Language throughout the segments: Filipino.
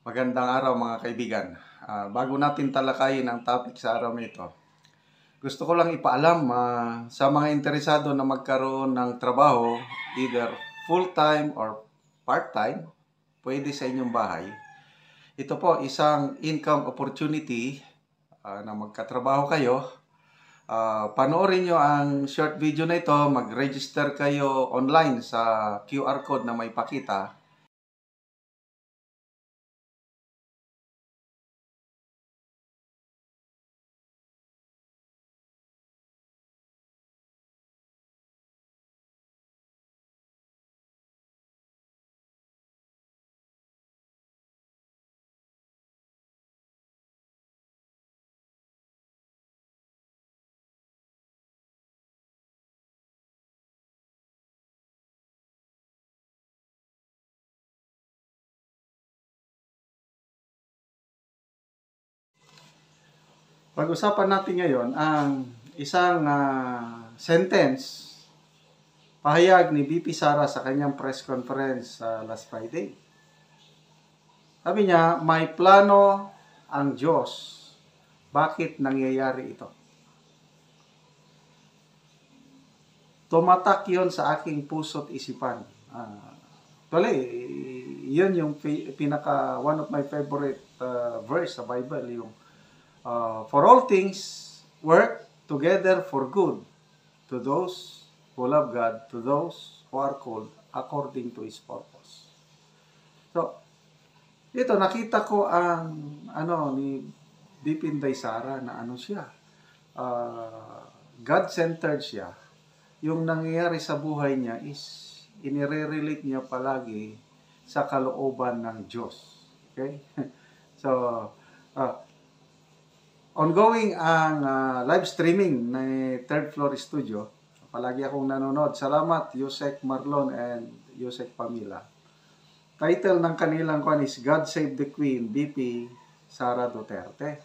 Magandang araw mga kaibigan. Bago natin talakayin ang topic sa araw nito, gusto ko lang ipaalam sa mga interesado na magkaroon ng trabaho, either full-time or part-time, pwede sa inyong bahay. Ito po isang income opportunity na magkatrabaho kayo. Panoorin nyo ang short video na ito, mag-register kayo online sa QR code na may pakita. Pag-usapan natin ngayon ang isang sentence, pahayag ni VP Sara sa kanyang press conference last Friday. Sabi niya, may plano ang Diyos. Bakit nangyayari ito? Tumatak yon sa aking puso't isipan. Yun yung one of my favorite verse sa Bible, yung for all things work together for good to those who love God, to those who are called according to His purpose. So, dito nakita ko ang ni Bipinday Sara na siya. God-centered siya. Yung nangyayari sa buhay niya is inire-relate niya palagi sa kalooban ng Diyos. Okay? So, ongoing ang live streaming ng Third Floor Studio. Palagi akong nanonood. Salamat, Yusek Marlon and Yusek Pamila. Title ng kanilang kwan is God Save the Queen, BP Sara Duterte.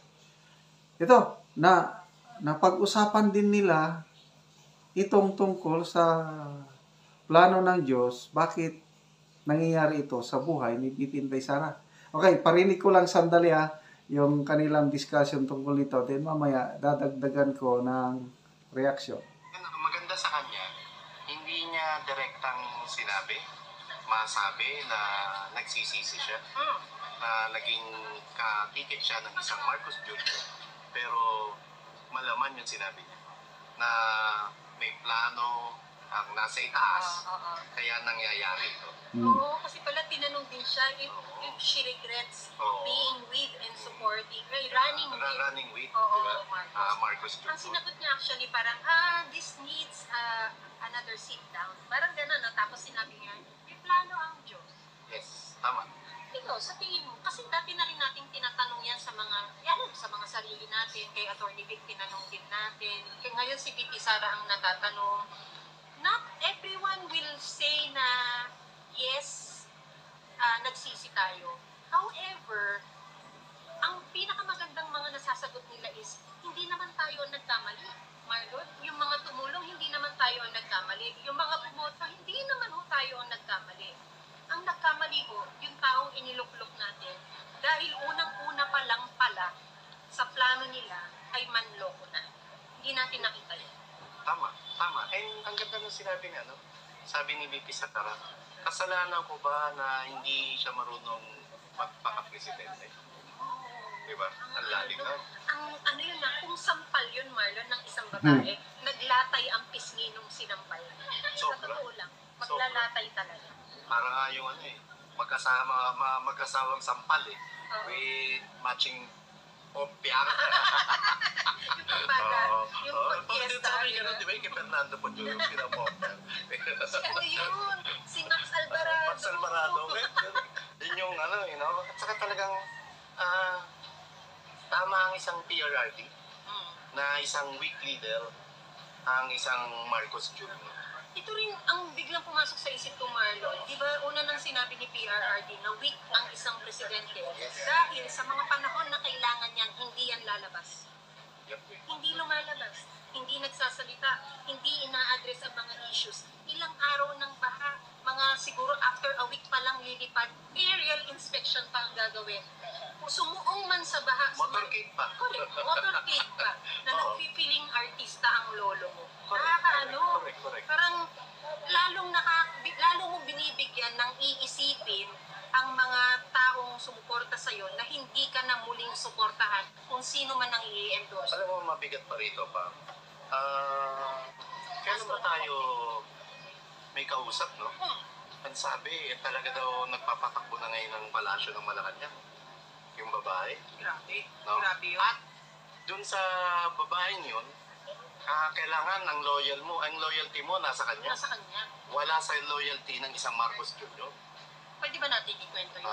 Ito, napag-usapan din nila itong tungkol sa plano ng Diyos, bakit nangyayari ito sa buhay ni Bipinday Sara. Okay, parinig ko lang sandali yung kanilang discussion tungkol nito. Then mamaya, dadagdagan ko ng reaksyon. Maganda sa kanya, hindi niya direktang masabi na nagsisisi siya, na naging ka-ticket siya ng isang Marcos Jr. Pero malaman yung sinabi niya, na may plano ang nasa itaas, kaya nangyayari ito. Oo, kasi pala tinanong din siya if she regrets being with and supporting, running with Marcos Jr. Ang sinagot niya actually parang, this needs another sit down. Parang gano'n, tapos sinabi niya, may plano ang Diyos. Yes, tama. Ikaw, sa tingin mo, kasi dati na rin natin tinatanong yan sa mga sarili natin, kay Atty. Vic tinanong din natin. Kaya ngayon si VP Sara ang natatanong. Not everyone will say na yes, nagsisi tayo. However, ang pinakamagandang mga nasasagot nila is, hindi naman tayo ang nagkamali. Marlon, yung mga tumulong, hindi naman tayo ang nagkamali. Yung mga bumoto, hindi naman tayo ang nagkamali. Ang nagkamali yung taong iniluklok natin, dahil unang-una pa lang pala, sa plano nila, ay manloko na. Hindi natin nakita yun. Tama. And ang ganda ng sinabi niya, no? Sabi ni VP Sara, kasalanan ko ba na hindi siya marunong magpaka-presidente? Diba? Ang lalim na. Ang yun kung sampal yun, Marlon, ng isang babae, naglatay ang pisngi nung sinampal. Sa totoo lang, maglalatay talaga. Para nga yung magkasawang sampal with matching popya. Yung pagbada, yung pag-fiesta. Di ba yung Fernando po yung pinapopya? Si yun? Si Max Alvarado. Max Alvarado. Yun yung at saka talagang tama ang isang PRRD na isang weak leader ang isang Marcos Jr. Ito rin ang biglang pumasok sa isip ko, Marlon. Di ba una nang sinabi ni PRRD na weak ang isang presidente dahil sa mga panahon na kailangan yan, hindi yan lalabas. Hindi lumalabas, hindi nagsasalita, hindi ina-address ang mga issues. Ilang araw ng baha, mga siguro after a week pa lang lilipad, aerial inspection pa ang gagawin. Sumuong man sa baha. Motorcade pa. Correct, motorcade pa. Na Oo. nagpipiling artista ang lolo mo. Correct, Nakakaano, correct. parang lalo mong binibigyan ng iisipin ang mga taong sumuporta sa'yo na hindi ka na muling suportahan kung sino man ang i-endorse. Alam mo, mabigat pa rito pa. Kailan ba tayo may kausap, no? Ang sabi, talaga daw nagpapatakbo na ngayon ng palasyo ng Malacanang. Yung babae. Grabe. No? Grabe yun. At dun sa babaeng yun, kailangan ang loyalty mo nasa kanya. Nasa kanya. Wala sa loyalty ng isang Marcos Jr. Pwede ba natin ikwento yun?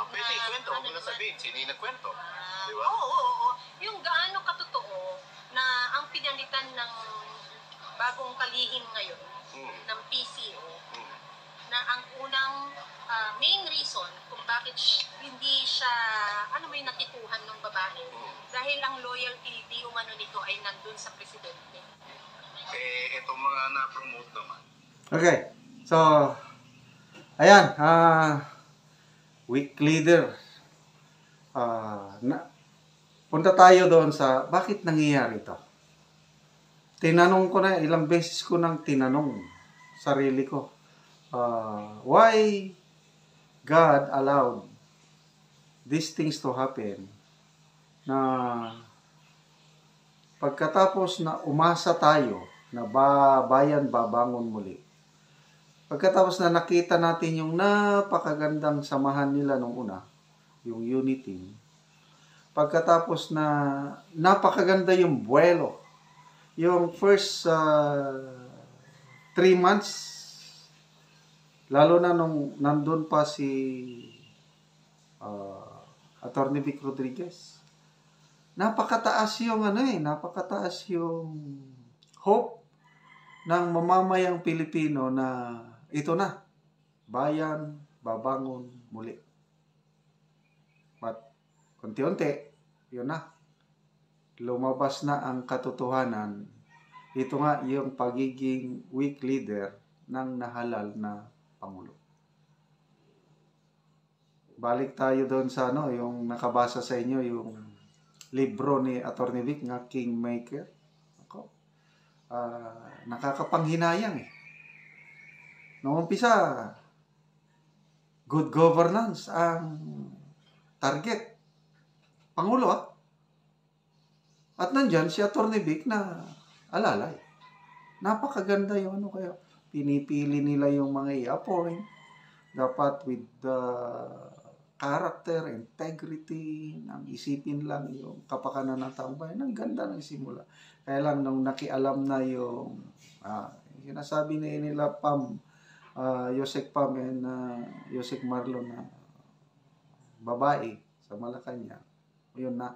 Pwede Na- ikwento, ano huwag mo na naman? sabihin, sino yung nagkwento. Ah, Di ba? Oo. Yung gaano katotoo na ang pinalitan ng bagong kalihim ngayon, Hmm. ng PCO, Hmm. na ang unang main reason kung bakit hindi siya, ano may natikuhan ng babae, Hmm. dahil ang loyalty di umano nito ay nandun sa presidente. Itong mga na-promote naman. Okay. So, ayan. Weak leader. Punta tayo doon sa bakit nangyayari ito. Tinanong ko na, ilang beses ko nang tinanong sarili ko. Why God allowed these things to happen na pagkatapos na umasa tayo na bayan babangon muli. Pagkatapos na nakita natin yung napakagandang samahan nila nung una, yung unity. Pagkatapos na napakaganda yung buwelo, yung first 3 months, lalo na nung nandun pa si Atty. Vic Rodriguez. Napakataas yung hope ng mamamayang Pilipino na ito na, bayan babangon muli. But unti-unti, yun na. Lumabas na ang katotohanan. Ito nga yung pagiging weak leader ng nahalal na Pangulo. Balik tayo doon sa yung nakabasa sa inyo, yung libro ni Atty. Vic nga Kingmaker. Ako, nakakapanghinayang eh. Noong umpisa, good governance ang target. Pangulo At nandyan si Atty. Vic na alalay. Napakaganda yung kaya pinipili nila yung mga i-appoint. Dapat with the character, integrity, nang isipin lang yung kapakanan ng taong bayan. Ang ganda ng simula. Kaya lang nung nakialam na yung sinasabi nila Yusek Pam and Yusek Marlon na babae sa Malacanang, yun na,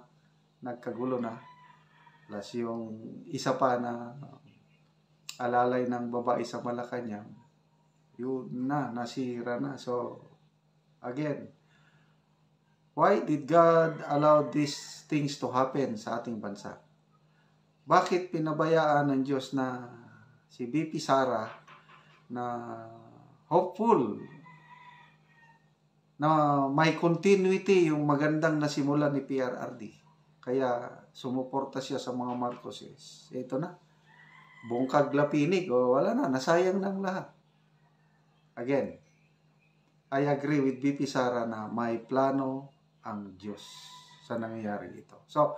nagkagulo na. Plus yung isa pa na alalay ng babae sa Malacanang, yun na, nasira na. So, again, why did God allow these things to happen sa ating bansa? Bakit pinabayaan ng Diyos na si VP Sara na hopeful na may continuity yung magandang nasimula ni PRRD. Kaya sumuporta siya sa mga Marcoses. Ito na. Bungkag lapinig. Wala na. Nasayang ng lahat. Again, I agree with VP Sara na may plano ang Diyos sa nangyayari ito. So,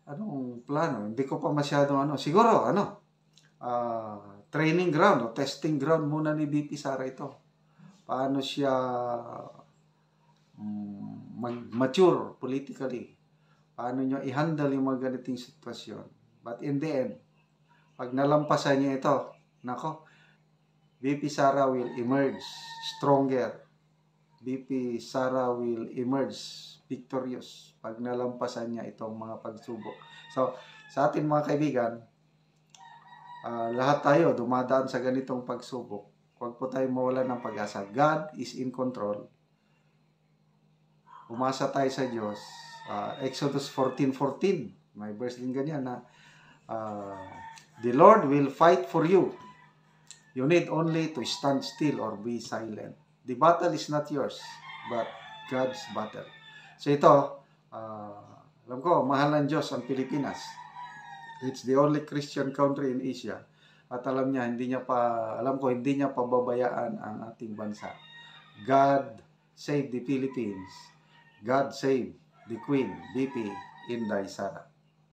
anong plano? Hindi ko pa masyadong siguro, training ground o testing ground muna ni VP Sara ito. Paano siya mag-mature politically. Paano niya i-handle yung mga ganitong sitwasyon. But in the end, pag nalampasan niya ito, VP Sara will emerge stronger. VP Sara will emerge victorious pag nalampasan niya itong mga pagsubok. So, sa atin mga kaibigan, lahat tayo dumadaan sa ganitong pagsubok. Huwag po tayo mawala ng pag-asa. God is in control. Umasa tayo sa Diyos. Exodus 14:14. May verse din ganyan na the Lord will fight for you You need only to stand still or be silent. The battle is not yours, but God's battle. So ito, alam ko, mahal ng Diyos ang Pilipinas. It's the only Christian country in Asia. At alam niya, alam ko, hindi niya pababayaan ang ating bansa. God save the Philippines. God save the Queen, BP Inday Sara.